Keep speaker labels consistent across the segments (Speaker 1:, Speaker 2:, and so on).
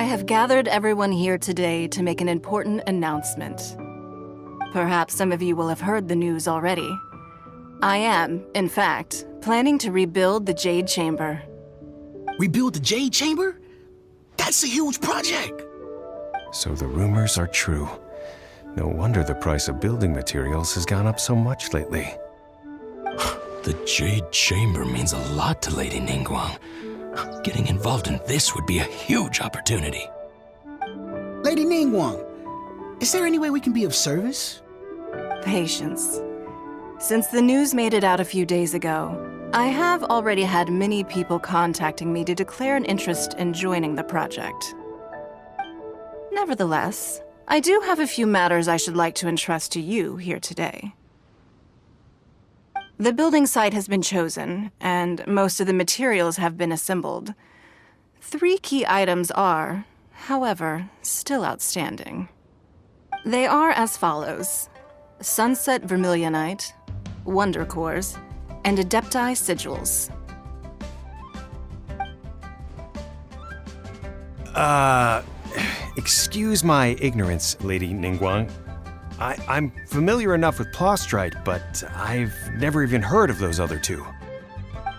Speaker 1: have gathered everyone here today to make an important announcement. Perhaps some of you will have heard the news already. I am, in fact, planning to rebuild the Jade Chamber.
Speaker 2: Rebuild the Jade Chamber? That's a huge project!
Speaker 3: So the rumors are true. No wonder the price of building materials has gone up so much lately.
Speaker 2: The Jade Chamber means a lot to Lady Ningguang. Getting involved in this would be a huge opportunity.
Speaker 4: Lady Ningguang, is there any way we can be of service?
Speaker 1: Patience. Since the news made it out a few days ago, I have already had many people contacting me to declare an interest in joining the project. Nevertheless, I do have a few matters I should like to entrust to you here today. The building site has been chosen, and most of the materials have been assembled. 3 key items are, however, still outstanding. They are as follows: Sunset Vermilionite, Wonder Cores, and Adepti Sigils.
Speaker 3: Excuse my ignorance, Lady Ningguang. I'm familiar enough with Plostrite, but I've never even heard of those other 2.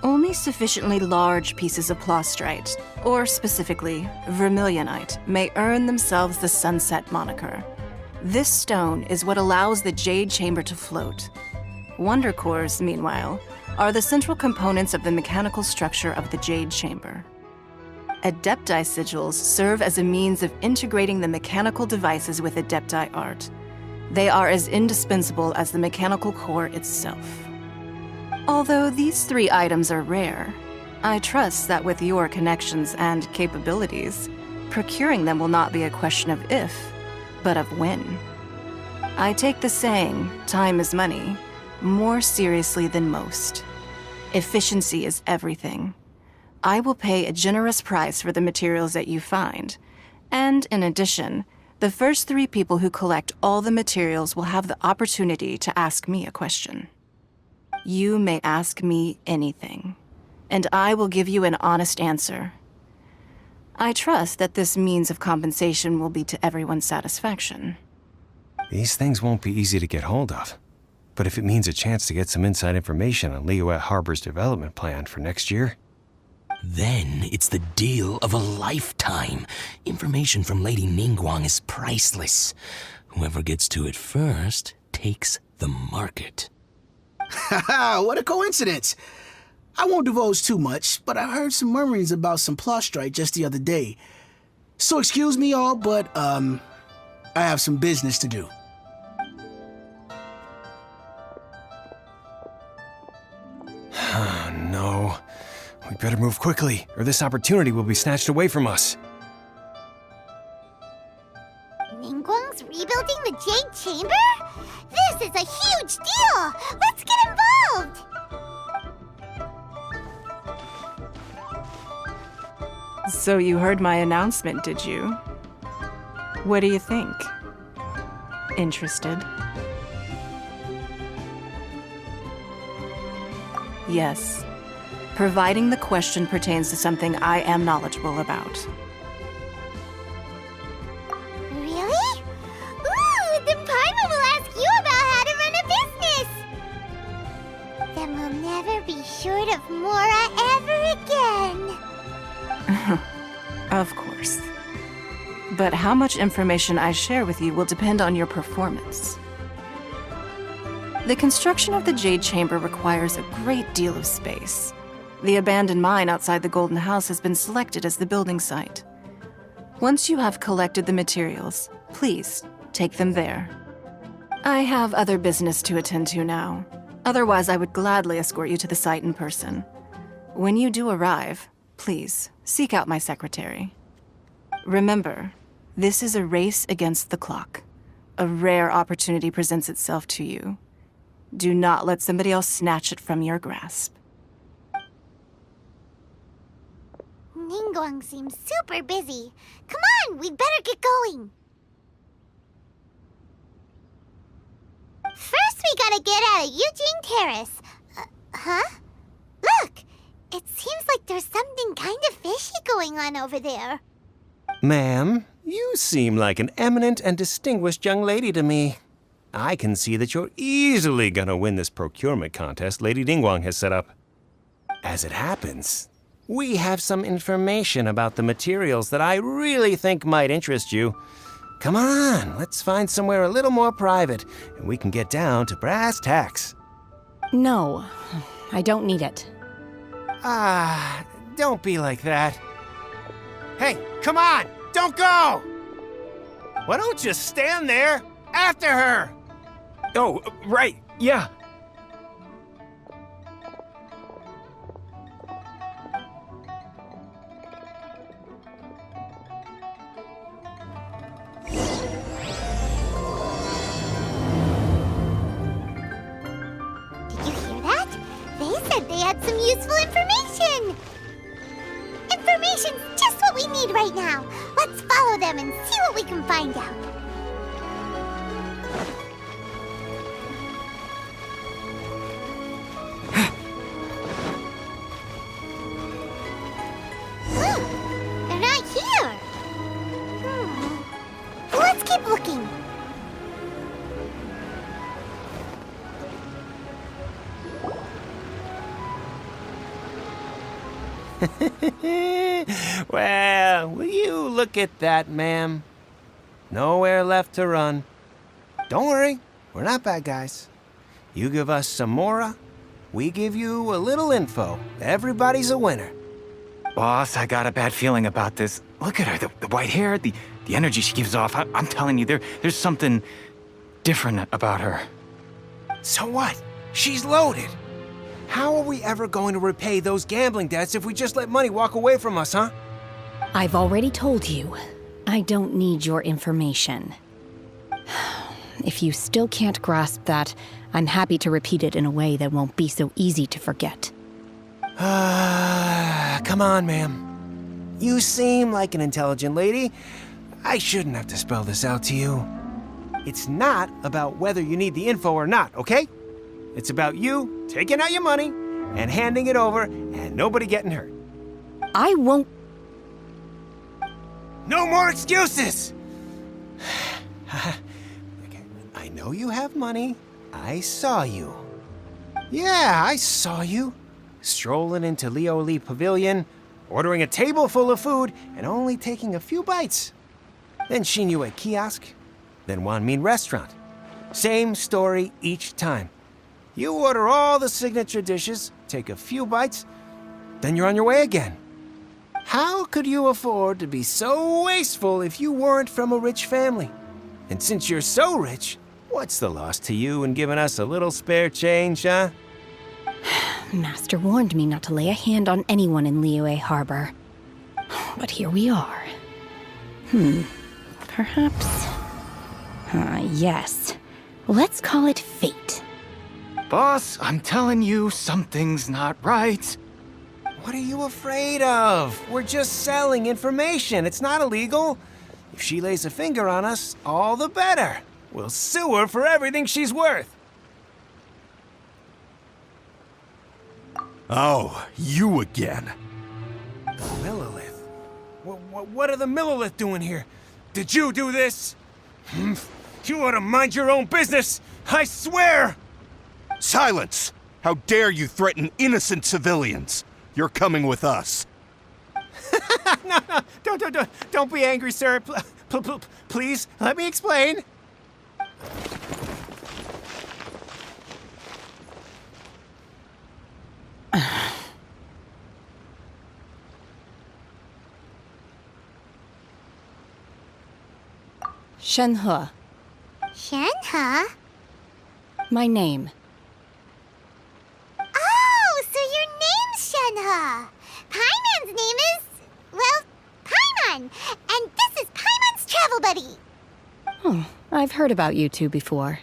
Speaker 1: Only sufficiently large pieces of Plostrite, or specifically Vermilionite, may earn themselves the Sunset moniker. This stone is what allows the Jade Chamber to float. Wonder Cores, meanwhile, are the central components of the mechanical structure of the Jade Chamber. Adepti Sigils serve as a means of integrating the mechanical devices with Adepti art. They are as indispensable as the mechanical core itself. Although these 3 items are rare, I trust that with your connections and capabilities, procuring them will not be a question of if, but of when. I take the saying, time is money, more seriously than most. Efficiency is everything. I will pay a generous price for the materials that you find, and in addition, the first 3 people who collect all the materials will have the opportunity to ask me a question. You may ask me anything, and I will give you an honest answer. I trust that this means of compensation will be to everyone's satisfaction.
Speaker 3: These things won't be easy to get hold of. But if it means a chance to get some inside information on Liyue Harbor's development plan for next year...
Speaker 2: Then it's the deal of a lifetime. Information from Lady Ningguang is priceless. Whoever gets to it first takes the market.
Speaker 4: Haha, what a coincidence! I won't divulge too much, but I heard some murmurings about some Plostrite just the other day. So excuse me all, but, I have some business to do.
Speaker 3: No. We better move quickly, or this opportunity will be snatched away from us.
Speaker 5: Ningguang's rebuilding the Jade Chamber? This is a huge deal! Let's get involved!
Speaker 1: So you heard my announcement, did you? What do you think? Interested? Yes. Providing the question pertains to something I am knowledgeable about.
Speaker 5: Really? Ooh, then Paimon will ask you about how to run a business! Then we'll never be short of Mora ever again.
Speaker 1: Of course. But how much information I share with you will depend on your performance. The construction of the Jade Chamber requires a great deal of space. The abandoned mine outside the Golden House has been selected as the building site. Once you have collected the materials, please take them there. I have other business to attend to now. Otherwise, I would gladly escort you to the site in person. When you do arrive, please seek out my secretary. Remember, this is a race against the clock. A rare opportunity presents itself to you. Do not let somebody else snatch it from your grasp.
Speaker 5: Ningguang seems super busy. Come on, we'd better get going. First, we gotta get out of Eugene Terrace. Huh? Look! It seems like there's something kind of fishy going on over there.
Speaker 3: Ma'am, you seem like an eminent and distinguished young lady to me. I can see that you're easily gonna win this procurement contest Lady Ningguang has set up. As it happens, we have some information about the materials that I really think might interest you. Come on, let's find somewhere a little more private, and we can get down to brass tacks.
Speaker 6: No, I don't need it.
Speaker 3: Don't be like that. Hey, come on, don't go! Why don't you stand there after her?
Speaker 7: Oh, right, yeah.
Speaker 5: Did you hear that? They said they had some useful information. Information's just what we need right now. Let's follow them and see what we can find out. They're not here. Let's keep looking.
Speaker 3: Well, will you look at that, ma'am? Nowhere left to run. Don't worry, we're not bad guys. You give us some mora, we give you a little info. Everybody's a winner.
Speaker 7: Boss, I got a bad feeling about this. Look at her, the white hair, the energy she gives off. I'm telling you, there's something different about her.
Speaker 3: So what? She's loaded. How are we ever going to repay those gambling debts if we just let money walk away from us, huh?
Speaker 6: I've already told you, I don't need your information. If you still can't grasp that, I'm happy to repeat it in a way that won't be so easy to forget.
Speaker 3: Come on, ma'am. You seem like an intelligent lady. I shouldn't have to spell this out to you. It's not about whether you need the info or not, okay? It's about you taking out your money and handing it over and nobody getting hurt.
Speaker 6: I won't.
Speaker 3: No more excuses! Okay, I know you have money. I saw you. Yeah, I saw you. Strolling into Leo Lee Pavilion, ordering a table full of food, and only taking a few bites. Then Shinyu at kiosk, then Wanmin restaurant. Same story each time. You order all the signature dishes, take a few bites, then you're on your way again. How could you afford to be so wasteful if you weren't from a rich family? And since you're so rich, what's the loss to you in giving us a little spare change, huh?
Speaker 6: Master warned me not to lay a hand on anyone in Liyue Harbor. But here we are. Perhaps... yes. Let's call it fate.
Speaker 7: Boss, I'm telling you, something's not right.
Speaker 3: What are you afraid of? We're just selling information. It's not illegal. If she lays a finger on us, all the better. We'll sue her for everything she's worth.
Speaker 8: Oh, you again.
Speaker 3: Millilith? What are the Millilith doing here? Did you do this? You ought to mind your own business, I swear!
Speaker 8: Silence! How dare you threaten innocent civilians? You're coming with us.
Speaker 3: No, don't be angry, sir. Please, let me explain.
Speaker 6: Shenhe,
Speaker 5: Shenhe?
Speaker 6: my name.
Speaker 5: Oh, so your name's Shenhe. Paimon's name is, well, Paimon. And this is Paimon's travel buddy.
Speaker 6: I've heard about you two before.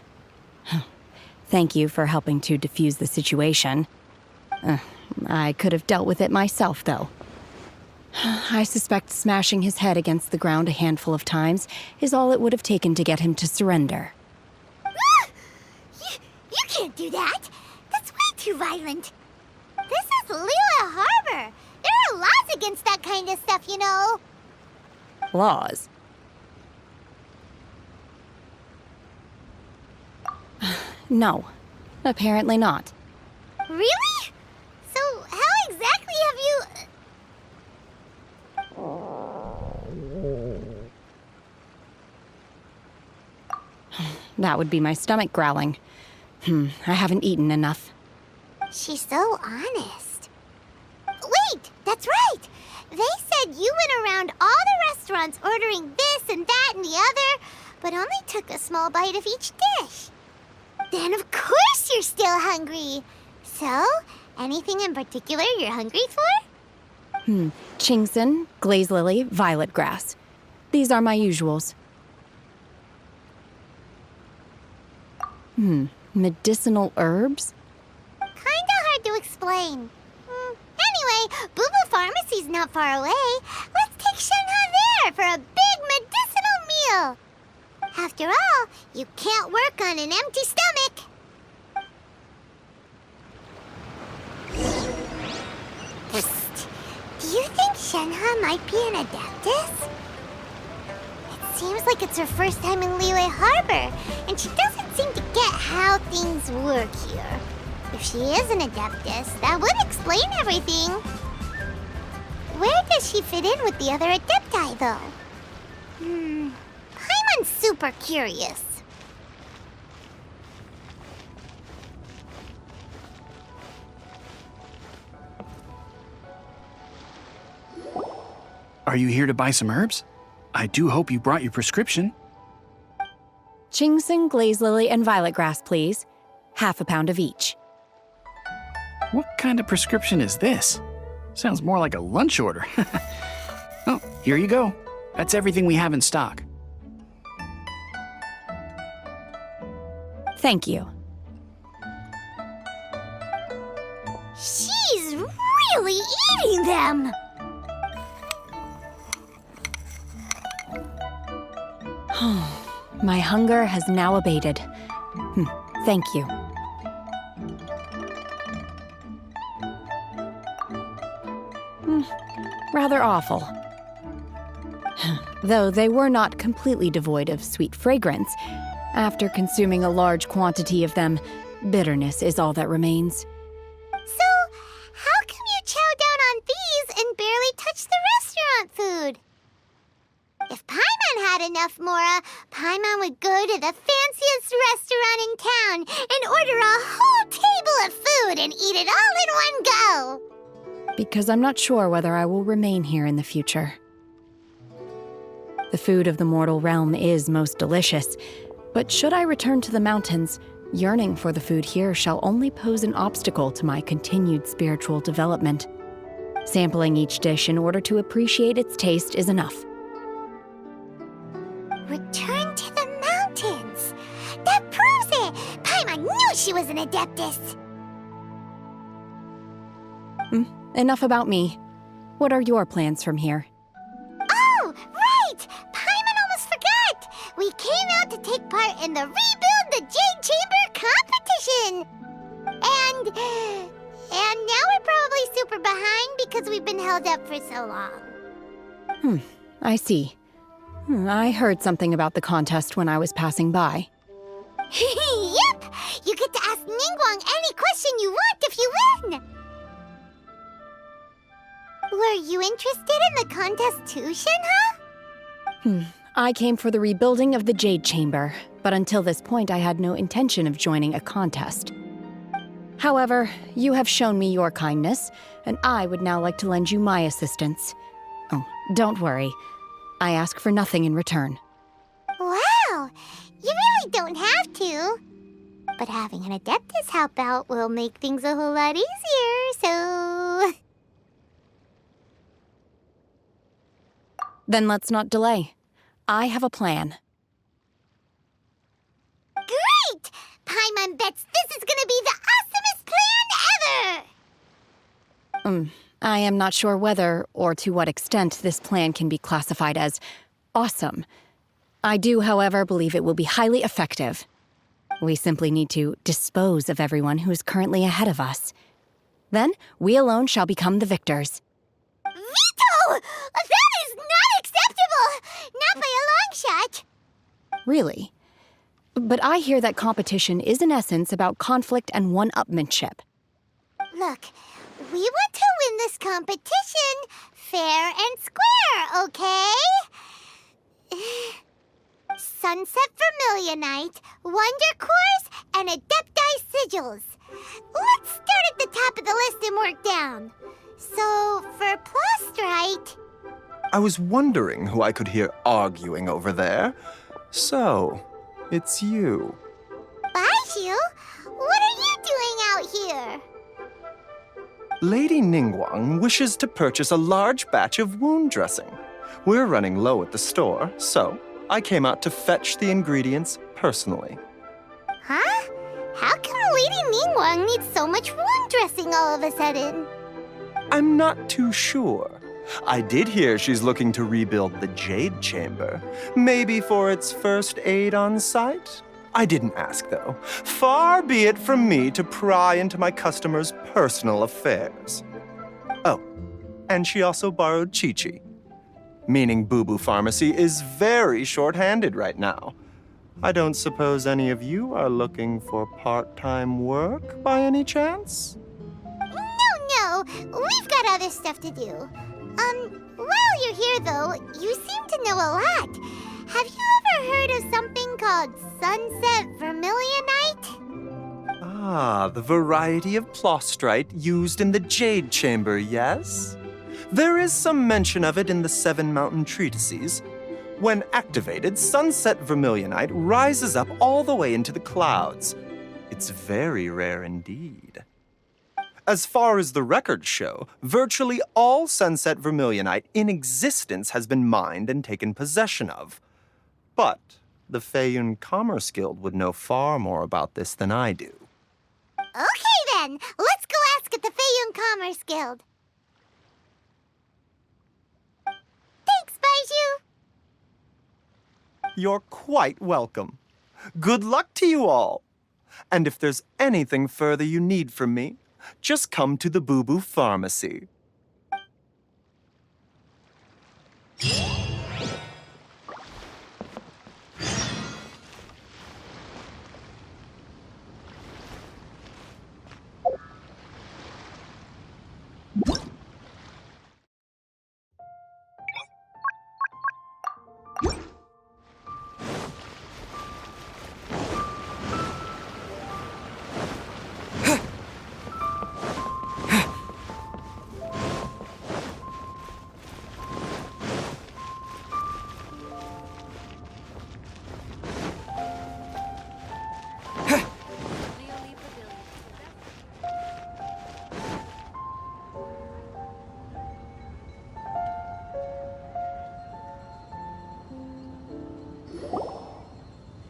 Speaker 6: Thank you for helping to defuse the situation. I could have dealt with it myself, though. I suspect smashing his head against the ground a handful of times is all it would have taken to get him to surrender.
Speaker 5: You can't do that. That's way too violent. This is Liyue Harbor. There are laws against that kind of stuff, you know.
Speaker 6: Laws? No, apparently not.
Speaker 5: Really? So, how exactly have you...
Speaker 6: That would be my stomach growling. I haven't eaten enough.
Speaker 5: She's so honest. Wait, that's right! They said you went around all the restaurants ordering this and that and the other, but only took a small bite of each dish. Then of course you're still hungry. So, anything in particular you're hungry for?
Speaker 6: Chingson, glaze lily, violet grass. These are my usuals. Medicinal herbs?
Speaker 5: Kinda hard to explain. Anyway, Booba Pharmacy's not far away. Let's take Shenhe there for a big medicinal meal. After all, you can't work on an empty stomach. Psst. Do you think Shenhe might be an Adeptus? It seems like it's her first time in Liyue Harbor, and she doesn't seem to get how things work here. If she is an Adeptus, that would explain everything. Where does she fit in with the other Adepti, though? Paimon's super curious.
Speaker 9: Are you here to buy some herbs? I do hope you brought your prescription.
Speaker 6: Chingson, glaze lily, and violet grass, please. Half a pound of each.
Speaker 9: What kind of prescription is this? Sounds more like a lunch order. Oh, here you go. That's everything we have in stock.
Speaker 6: Thank you.
Speaker 5: She's really eating them!
Speaker 6: My hunger has now abated. Thank you. Rather awful. Though they were not completely devoid of sweet fragrance, after consuming a large quantity of them, bitterness is all that remains.
Speaker 5: So, how come you chow down on these and barely touch the restaurant food? If Paimon had enough Mora, Paimon would go to the fanciest restaurant in town and order a whole table of food and eat it all in one go.
Speaker 6: Because I'm not sure whether I will remain here in the future. The food of the mortal realm is most delicious, but should I return to the mountains, yearning for the food here shall only pose an obstacle to my continued spiritual development. Sampling each dish in order to appreciate its taste is enough.
Speaker 5: Return to the mountains! That proves it! Paimon knew she was an Adeptus!
Speaker 6: Enough about me. What are your plans from here?
Speaker 5: Oh, right! Paimon almost forgot! We came out to take part in the Rebuild the Jade Chamber competition! And now we're probably super behind because we've been held up for so long.
Speaker 6: I see. I heard something about the contest when I was passing by.
Speaker 5: Yep! You get to ask Ningguang any question you want if you win! Were you interested in the contest too, Shenhe?
Speaker 6: I came for the rebuilding of the Jade Chamber, but until this point I had no intention of joining a contest. However, you have shown me your kindness, and I would now like to lend you my assistance. Oh, don't worry. I ask for nothing in return.
Speaker 5: Wow! You really don't have to. But having an Adeptus help out will make things a whole lot easier, so...
Speaker 6: Then let's not delay. I have a plan.
Speaker 5: Great! Paimon bets this is gonna be the awesomest plan ever!
Speaker 6: I am not sure whether or to what extent this plan can be classified as awesome. I do, however, believe it will be highly effective. We simply need to dispose of everyone who is currently ahead of us. Then, we alone shall become the victors.
Speaker 5: Veto! That is not acceptable! not by a long shot.
Speaker 6: Really? But I hear that competition is in essence about conflict and one-upmanship.
Speaker 5: Look, we want to win this competition fair and square, okay? Sunset Vermilionite, Wonder Cores, and Adepti Sigils. Let's start at the top of the list and work down. So, for Plostrite...
Speaker 10: I was wondering who I could hear arguing over there. So, it's you.
Speaker 5: Baiju? What are you doing out here?
Speaker 10: Lady Ningguang wishes to purchase a large batch of wound dressing. We're running low at the store, so I came out to fetch the ingredients personally.
Speaker 5: Huh? How come Lady Ningguang needs so much wound dressing all of a sudden?
Speaker 10: I'm not too sure. I did hear she's looking to rebuild the Jade Chamber, maybe for its first aid on site. I didn't ask, though. Far be it from me to pry into my customers' personal affairs. Oh, and she also borrowed Chi-Chi, meaning Boo Boo Pharmacy is very short-handed right now. I don't suppose any of you are looking for part-time work by any chance?
Speaker 5: No, we've got other stuff to do. While you're here, though, you seem to know a lot. Have you ever heard of something called Sunset Vermilionite?
Speaker 10: Ah, the variety of Plostrite used in the Jade Chamber, yes? There is some mention of it in the Seven Mountain Treatises. When activated, Sunset Vermilionite rises up all the way into the clouds. It's very rare indeed. As far as the records show, virtually all Sunset Vermilionite in existence has been mined and taken possession of. But the Feiyun Commerce Guild would know far more about this than I do.
Speaker 5: Okay then, let's go ask at the Feiyun Commerce Guild. Thanks, Baiju.
Speaker 10: You're quite welcome. Good luck to you all. And if there's anything further you need from me, just come to the Boo Boo Pharmacy.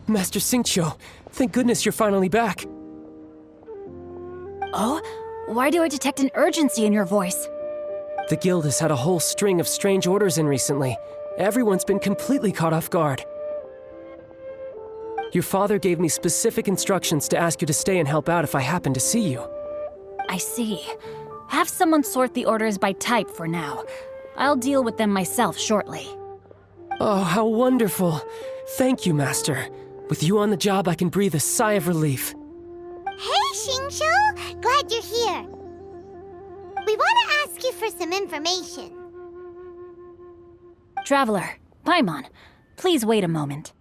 Speaker 11: Master Xingqiu, thank goodness you're finally back.
Speaker 6: Oh? Why do I detect an urgency in your voice?
Speaker 11: The guild has had a whole string of strange orders in recently. Everyone's been completely caught off guard. Your father gave me specific instructions to ask you to stay and help out if I happen to see you.
Speaker 6: I see. Have someone sort the orders by type for now. I'll deal with them myself shortly.
Speaker 11: Oh, how wonderful. Thank you, Master. With you on the job, I can breathe a sigh of relief.
Speaker 5: Hey, Xingqiu! Glad you're here. We want to ask you for some information.
Speaker 6: Traveler, Paimon, please wait a moment.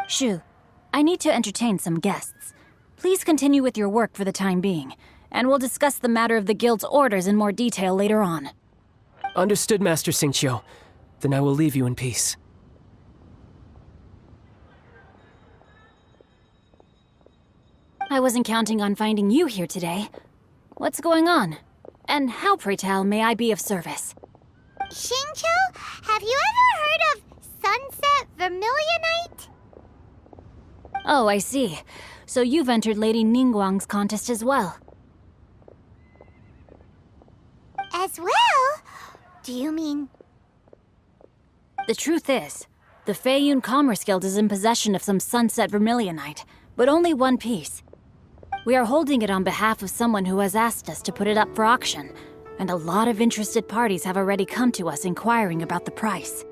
Speaker 6: Shu, I need to entertain some guests. Please continue with your work for the time being, and we'll discuss the matter of the guild's orders in more detail later on.
Speaker 11: Understood, Master Xingqiu. Then I will leave you in peace.
Speaker 6: I wasn't counting on finding you here today. What's going on? And how, pray tell, may I be of service?
Speaker 5: Xingqiu, have you ever heard of Sunset Vermilionite?
Speaker 6: Oh, I see. So you've entered Lady Ningguang's contest as well.
Speaker 5: As well? Do you mean...
Speaker 6: The truth is, the Feiyun Commerce Guild is in possession of some Sunset Vermilionite, but only one piece. We are holding it on behalf of someone who has asked us to put it up for auction, and a lot of interested parties have already come to us inquiring about the price.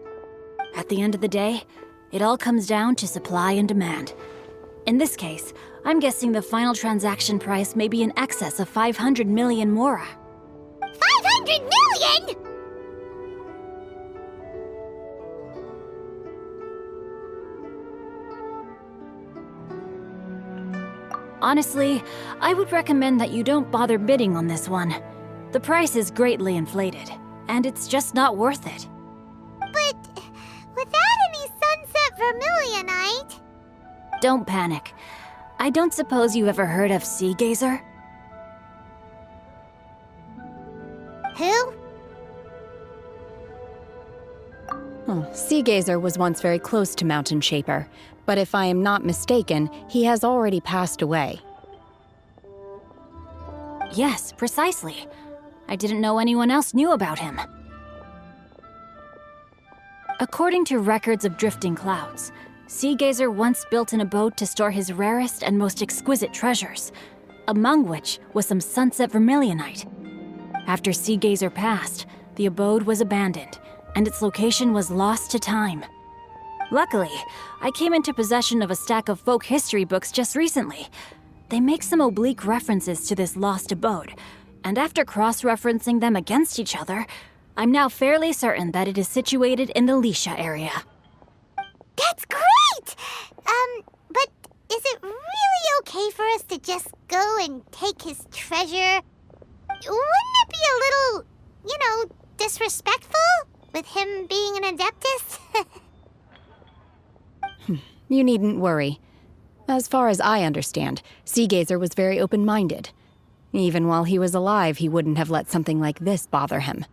Speaker 6: At the end of the day, it all comes down to supply and demand. In this case, I'm guessing the final transaction price may be in excess of 500 million mora.
Speaker 5: 500 million?!
Speaker 6: Honestly, I would recommend that you don't bother bidding on this one. The price is greatly inflated, and it's just not worth it.
Speaker 5: But without any sunset vermilionite...
Speaker 6: Don't panic. I don't suppose you ever heard of Sea Gazer?
Speaker 5: Who?
Speaker 6: Sea Gazer was once very close to Mountain Shaper, but if I am not mistaken, he has already passed away. Yes, precisely. I didn't know anyone else knew about him. According to records of drifting clouds, Sea Gazer once built an abode to store his rarest and most exquisite treasures, among which was some sunset vermilionite. After Sea Gazer passed, the abode was abandoned, and its location was lost to time. Luckily, I came into possession of a stack of folk history books just recently. They make some oblique references to this lost abode, and after cross-referencing them against each other, I'm now fairly certain that it is situated in the Lisha area.
Speaker 5: That's great! But is it really okay for us to just go and take his treasure? Wouldn't it be a little, disrespectful? With him being an Adeptus?
Speaker 6: You needn't worry. As far as I understand, Sea Gazer was very open-minded. Even while he was alive, he wouldn't have let something like this bother him.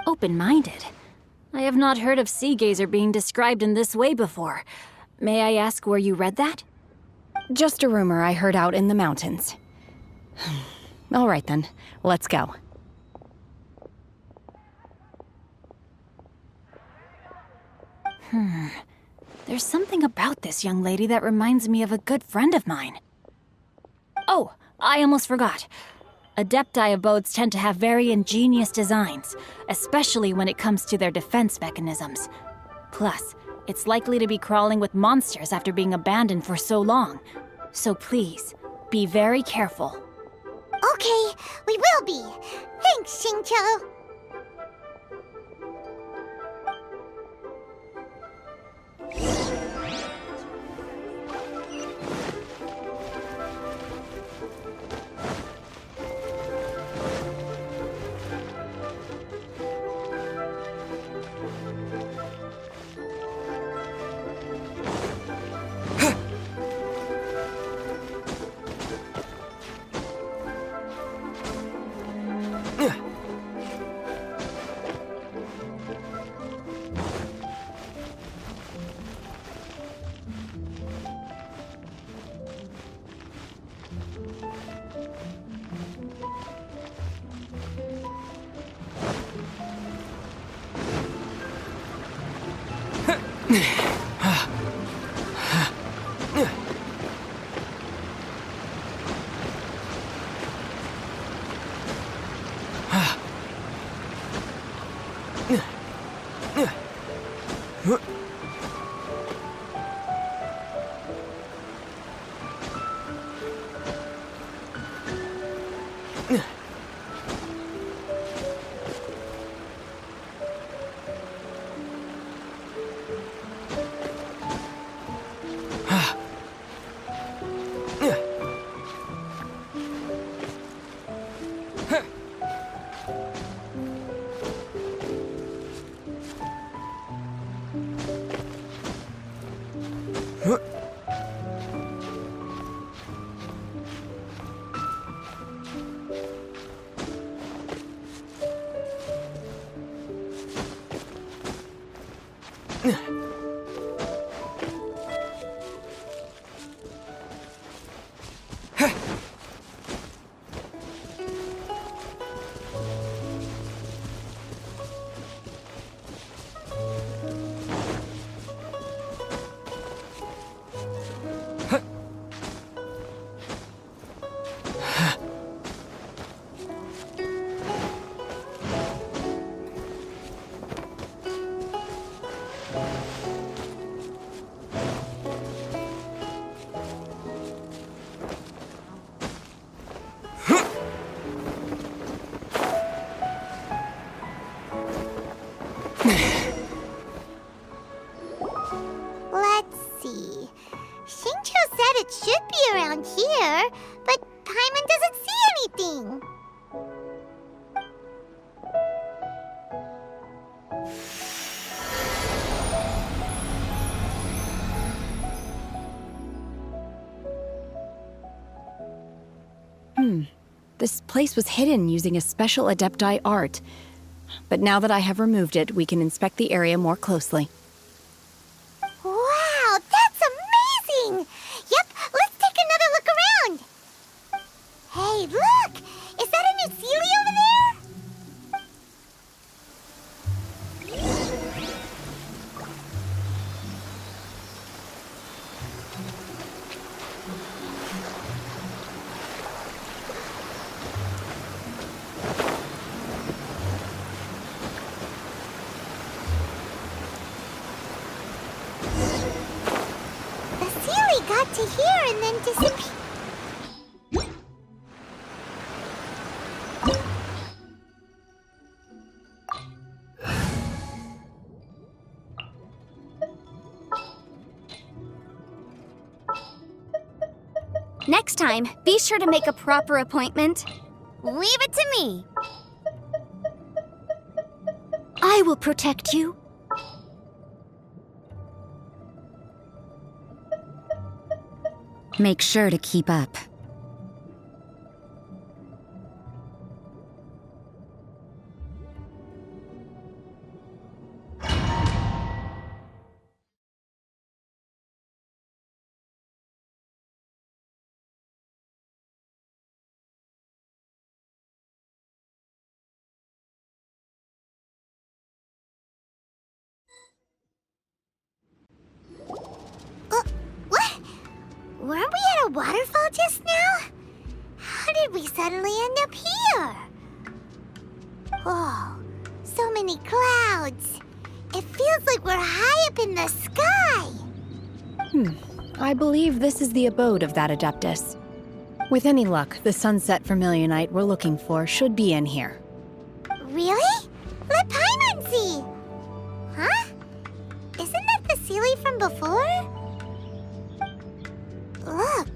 Speaker 6: Open-minded? I have not heard of Sea Gazer being described in this way before. May I ask where you read that? Just a rumor I heard out in the mountains. All right then, let's go. There's something about this young lady that reminds me of a good friend of mine. Oh, I almost forgot. Adepti abodes tend to have very ingenious designs, especially when it comes to their defense mechanisms. Plus, it's likely to be crawling with monsters after being abandoned for so long. So please, be very careful.
Speaker 5: Okay, we will be. Thanks, Xingqiu. see. Xingqiu said it should be around here, but Paimon doesn't see anything.
Speaker 6: This place was hidden using a special Adepti art. But now that I have removed it, we can inspect the area more closely.
Speaker 5: Wow, that's amazing! Yep, let's take another look around. Hey, look! Is that a new Sealy over there? The Sealy got to here and then disappeared.
Speaker 12: Next time, be sure to make a proper appointment. Leave it to me. I will protect you.
Speaker 6: Make sure to keep up.
Speaker 5: What? Weren't we at a waterfall just now? How did we suddenly end up here? Oh, so many clouds. It feels like we're high up in the sky.
Speaker 6: I believe this is the abode of that Adeptus. With any luck, the sunset vermilionite we're looking for should be in here.
Speaker 5: Really? Let Paimon see. Huh? Isn't that the Sealy from before? Look,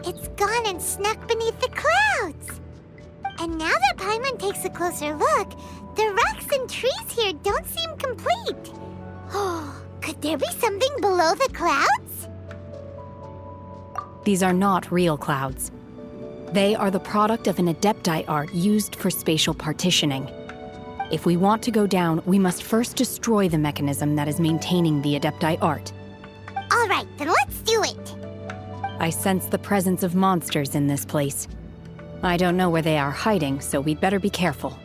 Speaker 5: it's gone and snuck beneath the clouds. And now that Paimon takes a closer look, the rocks and trees here don't seem complete. Oh, could there be something below the clouds?
Speaker 6: These are not real clouds. They are the product of an Adepti art used for spatial partitioning. If we want to go down, we must first destroy the mechanism that is maintaining the Adepti art.
Speaker 5: All right, then let's do it.
Speaker 6: I sense the presence of monsters in this place. I don't know where they are hiding, so we'd better be careful.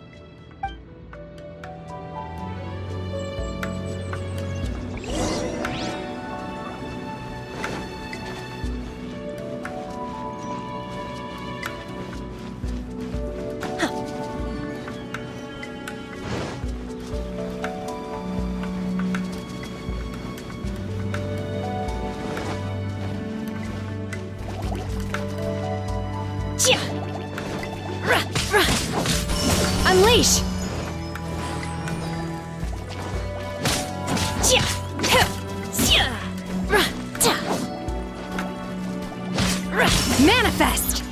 Speaker 6: Unleash! Manifest!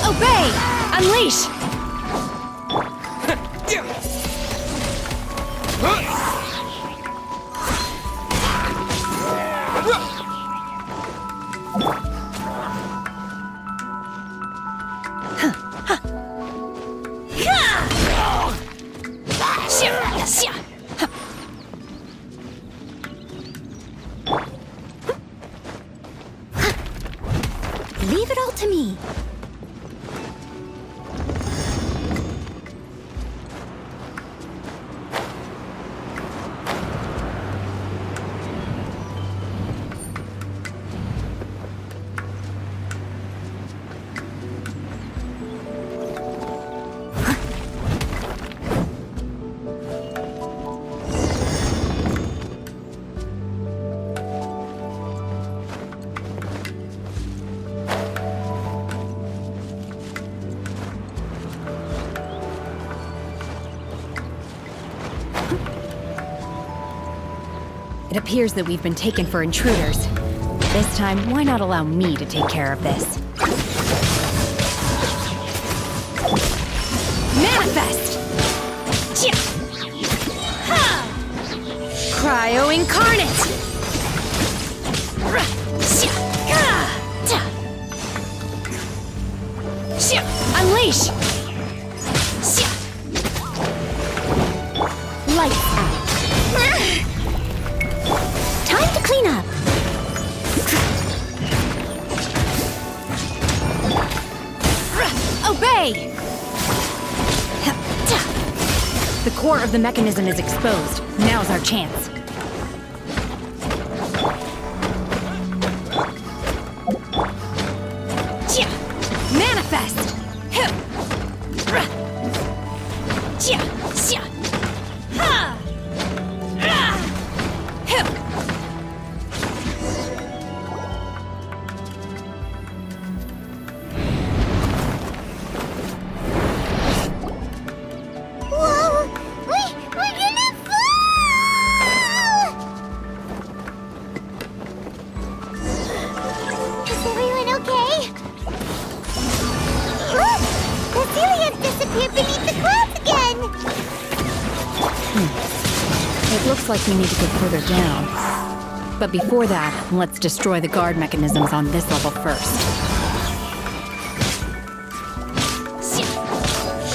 Speaker 6: Obey! Unleash!
Speaker 12: Leave it all to me.
Speaker 6: It appears that we've been taken for intruders. This time, why not allow me to take care of this? Manifest! Cryo Incarnate! Unleash! Lights out.
Speaker 12: Time to clean up.
Speaker 6: Obey! The core of the mechanism is exposed. Now's our chance. Manifest!
Speaker 5: Whoa! We're gonna fall! Is everyone okay? Look! The Celia's disappeared beneath the clouds again!
Speaker 6: It looks like we need to go further down. But before that, let's destroy the guard mechanisms on this level first.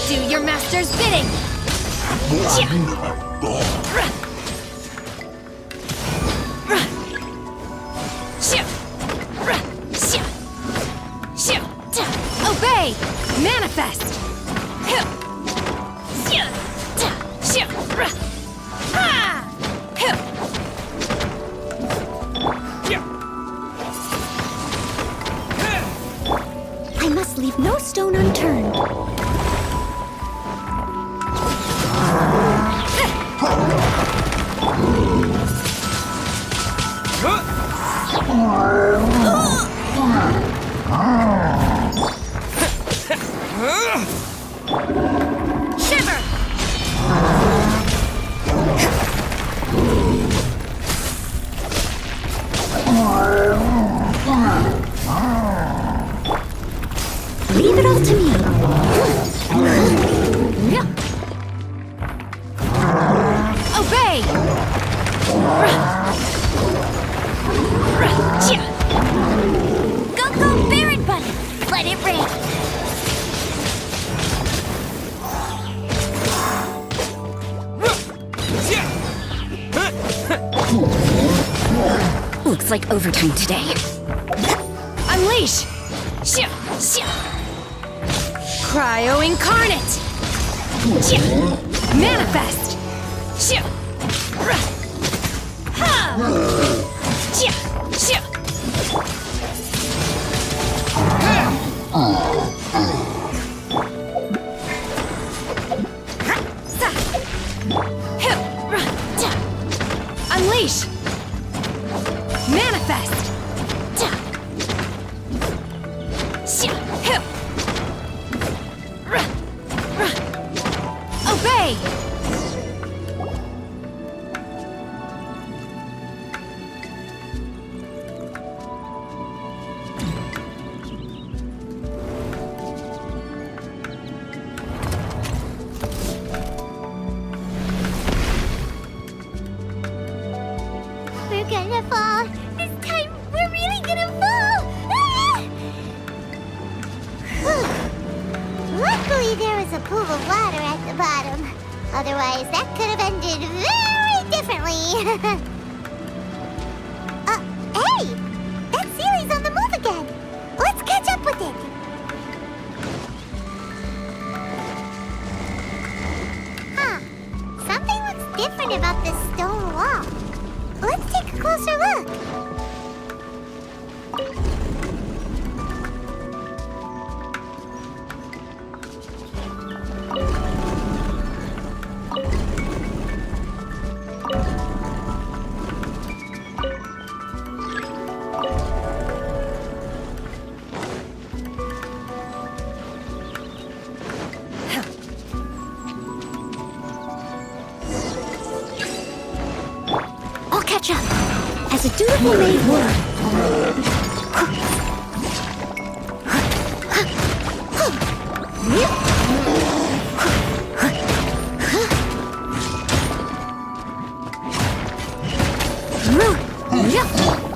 Speaker 12: Do your master's bidding.
Speaker 6: Obey! Manifest!
Speaker 12: I must leave no stone unturned.
Speaker 6: Shiver!
Speaker 12: Leave it all to me.
Speaker 6: Obey!
Speaker 12: Go, Baron Bunny! Let it rain!
Speaker 6: Looks like overtime today. Unleash! Cryo Incarnate! Manifest! Unleash! Manifest! Obey!
Speaker 5: We're gonna fall! This time, we're really gonna fall! Ah! Whew. Luckily, there was a pool of water at the bottom. A Otherwise, that could have ended very differently. Hey! That Sealy's on the move again. Let's catch up with it. Huh. Something looks different about this stone wall. Let's take a closer look.
Speaker 12: I'll catch up. As a dutiful maid would.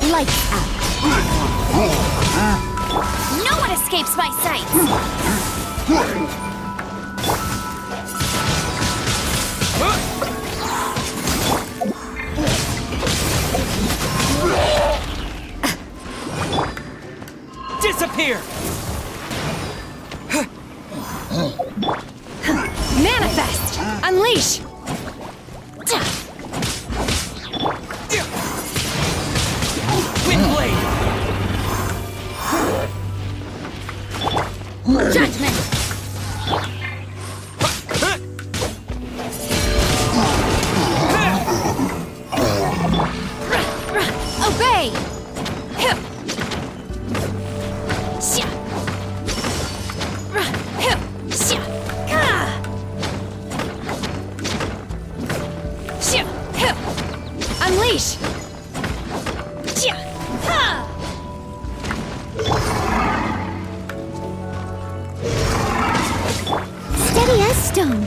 Speaker 12: Lights out. No one escapes my sight.
Speaker 11: Disappear!
Speaker 6: Manifest! Unleash!
Speaker 11: Windblade!
Speaker 12: Judgment!
Speaker 6: Obey! Unleash!
Speaker 12: Steady as stone.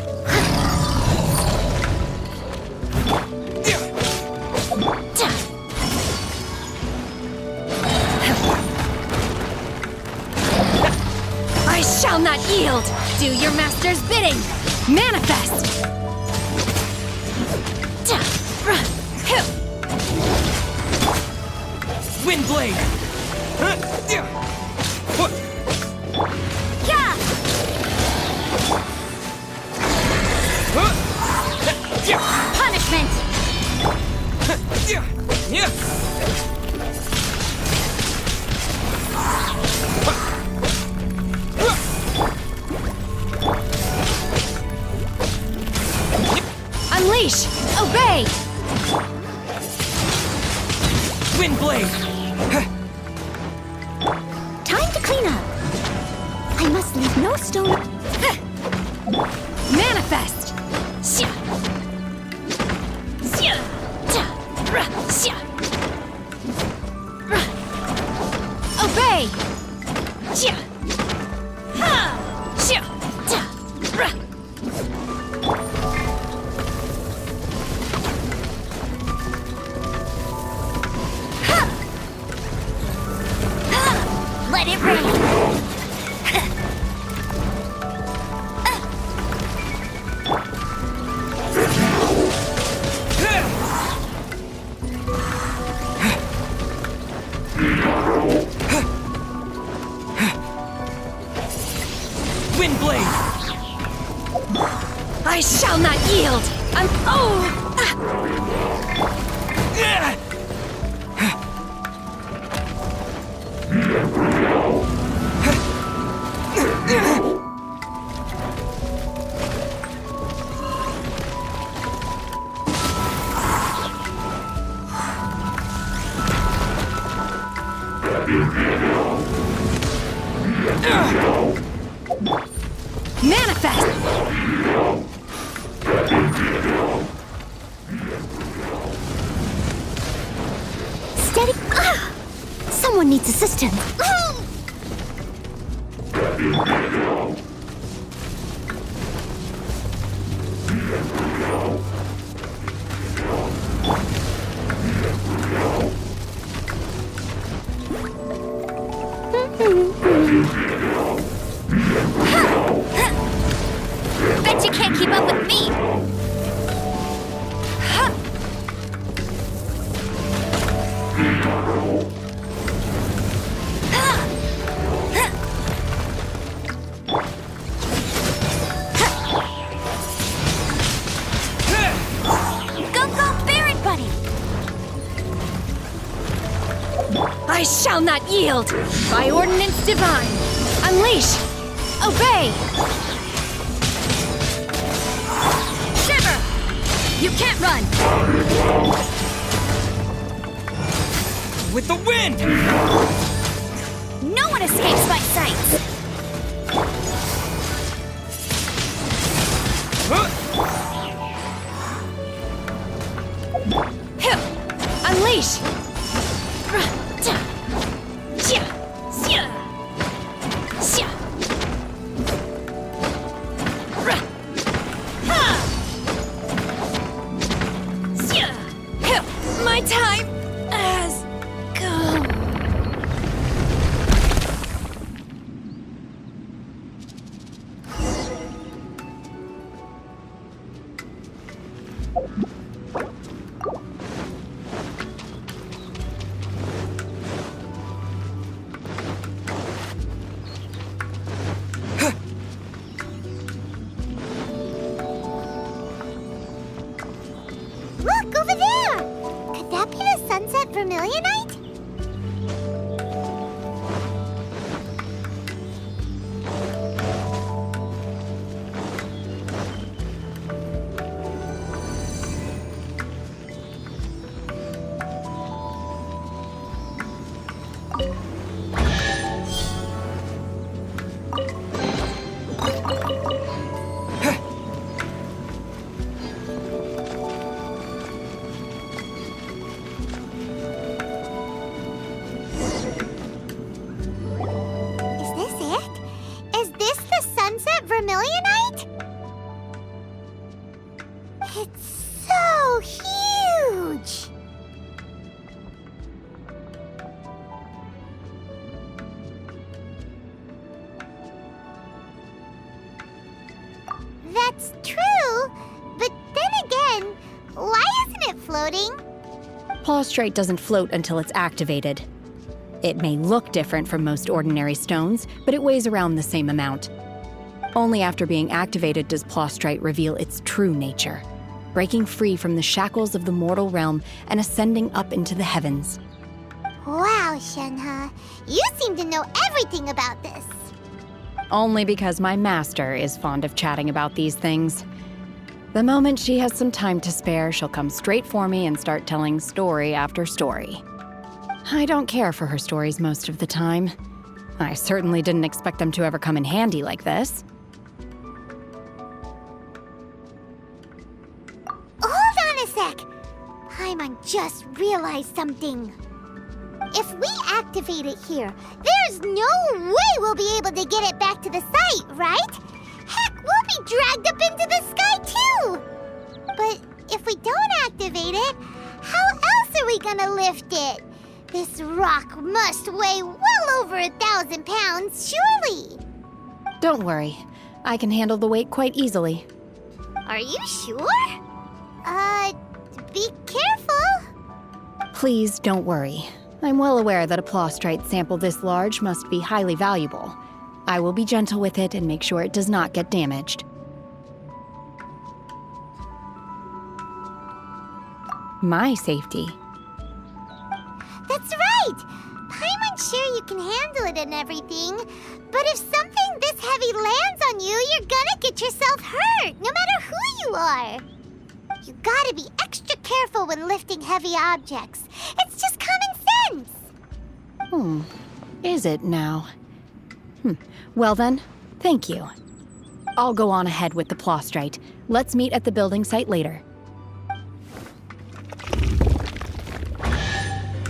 Speaker 6: I shall not yield! Do your master's bidding! Manifest!
Speaker 11: Windblade!
Speaker 12: Punishment!
Speaker 6: Unleash! Obey!
Speaker 11: Windblade!
Speaker 12: Time to clean up. I must leave no stone.
Speaker 6: Manifest! Obey!
Speaker 12: Let it rain.
Speaker 11: Windblade!
Speaker 6: I shall not yield! Manifest!
Speaker 12: Steady. Someone needs assistance. Bet you can't keep up with me.
Speaker 6: I shall not yield! By ordinance divine! Unleash! Obey! Shiver! You can't run!
Speaker 7: With the wind!
Speaker 12: No one escapes my sight!
Speaker 6: Unleash! My time has come.
Speaker 5: Look, over there! Could that be the sunset vermilionite? Is this it? Is this the sunset vermilionite? It's so huge! That's true, but then again, why isn't it floating?
Speaker 6: Plaustrite doesn't float until it's activated. It may look different from most ordinary stones, but it weighs around the same amount. Only after being activated does Plaustrite reveal its true nature, breaking free from the shackles of the mortal realm and ascending up into the heavens.
Speaker 5: Wow, Shenhe, you seem to know everything about this.
Speaker 6: Only because my master is fond of chatting about these things. The moment she has some time to spare, she'll come straight for me and start telling story after story. I don't care for her stories most of the time. I certainly didn't expect them to ever come in handy like this.
Speaker 5: Hold on a sec! Paimon just realized something. If we activate it here, there's no way we'll be able to get it back to the site, right? Heck, we'll be dragged up into the sky too! But if we don't activate it, how else are we gonna lift it? This rock must weigh well over 1,000 pounds, surely!
Speaker 6: Don't worry. I can handle the weight quite easily.
Speaker 5: Are you sure? Be careful!
Speaker 6: Please don't worry. I'm well aware that a plaustrite sample this large must be highly valuable. I will be gentle with it and make sure it does not get damaged. My safety.
Speaker 5: That's right! Paimon's sure you can handle it and everything, but if something this heavy lands on you, you're gonna get yourself hurt, no matter who you are. You gotta be extra careful when lifting heavy objects. It's just common sense.
Speaker 6: Is it now? Well then, thank you. I'll go on ahead with the plaustrite. Let's meet at the building site later.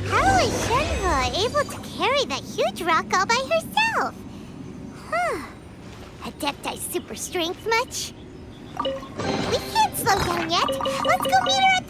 Speaker 5: How is Shenhe able to carry that huge rock all by herself? Adepti super strength much? We can't slow down yet. Let's go meet her at